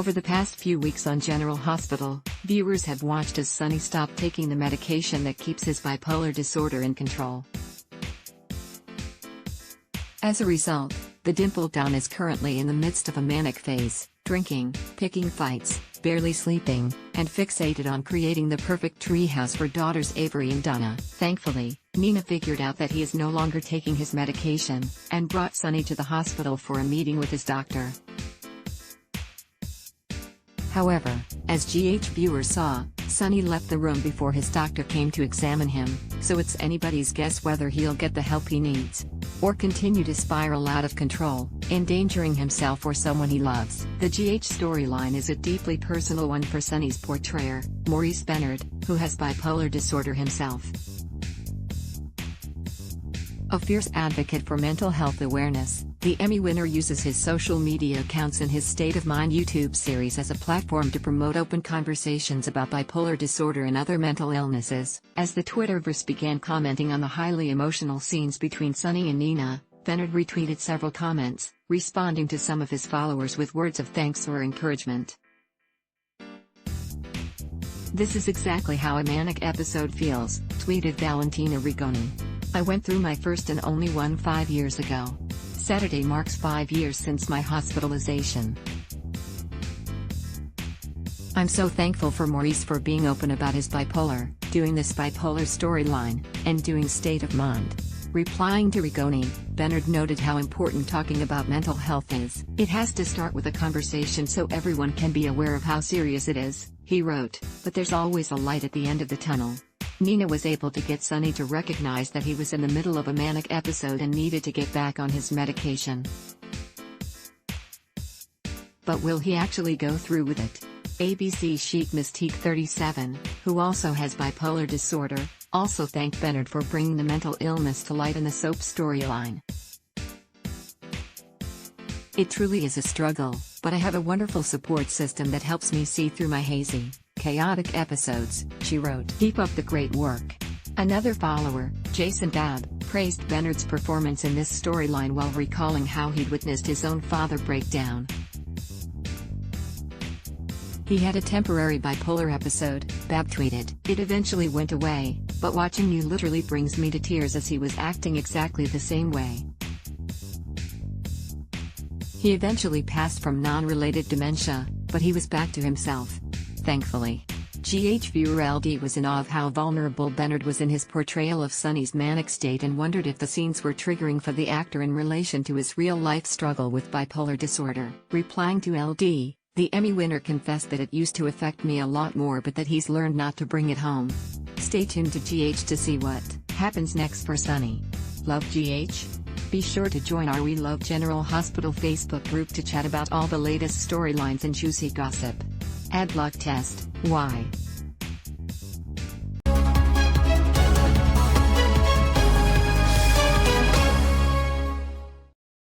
Over the past few weeks on General Hospital, viewers have watched as Sonny stopped taking the medication that keeps his bipolar disorder in control. As a result, the dimpled Don is currently in the midst of a manic phase, drinking, picking fights, barely sleeping, and fixated on creating the perfect treehouse for daughters Avery and Donna. Thankfully, Nina figured out that he is no longer taking his medication, and brought Sonny to the hospital for a meeting with his doctor. However, as GH viewers saw, Sonny left the room before his doctor came to examine him, so it's anybody's guess whether he'll get the help he needs, or continue to spiral out of control, endangering himself or someone he loves. The GH storyline is a deeply personal one for Sonny's portrayer, Maurice Benard, who has bipolar disorder himself. A fierce advocate for mental health awareness, the Emmy winner uses his social media accounts and his State of Mind YouTube series as a platform to promote open conversations about bipolar disorder and other mental illnesses. As the Twitterverse began commenting on the highly emotional scenes between Sonny and Nina, Benard retweeted several comments, responding to some of his followers with words of thanks or encouragement. "This is exactly how a manic episode feels," tweeted Valentina Rigoni. "I went through my first and only one 5 years ago. Saturday marks 5 years since my hospitalization. I'm so thankful for Maurice for being open about his bipolar, doing this bipolar storyline, and doing State of Mind." Replying to Rigoni, Benard noted how important talking about mental health is. "It has to start with a conversation so everyone can be aware of how serious it is," he wrote, "but there's always a light at the end of the tunnel." Nina was able to get Sonny to recognize that he was in the middle of a manic episode and needed to get back on his medication. But will he actually go through with it? ABC Chic Mystique 37, who also has bipolar disorder, also thanked Benard for bringing the mental illness to light in the soap storyline. "It truly is a struggle, but I have a wonderful support system that helps me see through my hazy, chaotic episodes," she wrote. "Keep up the great work." Another follower, Jason Babb, praised Benard's performance in this storyline while recalling how he'd witnessed his own father break down. "He had a temporary bipolar episode," Babb tweeted. "It eventually went away, but watching you literally brings me to tears as he was acting exactly the same way. He eventually passed from non-related dementia, but he was back to himself. Thankfully." GH viewer LD was in awe of how vulnerable Benard was in his portrayal of Sonny's manic state and wondered if the scenes were triggering for the actor in relation to his real-life struggle with bipolar disorder. Replying to LD, the Emmy winner confessed that it used to affect me a lot more but that he's learned not to bring it home. Stay tuned to GH to see what happens next for Sonny. Love GH? Be sure to join our We Love General Hospital Facebook group to chat about all the latest storylines and juicy gossip. Adblock test, why?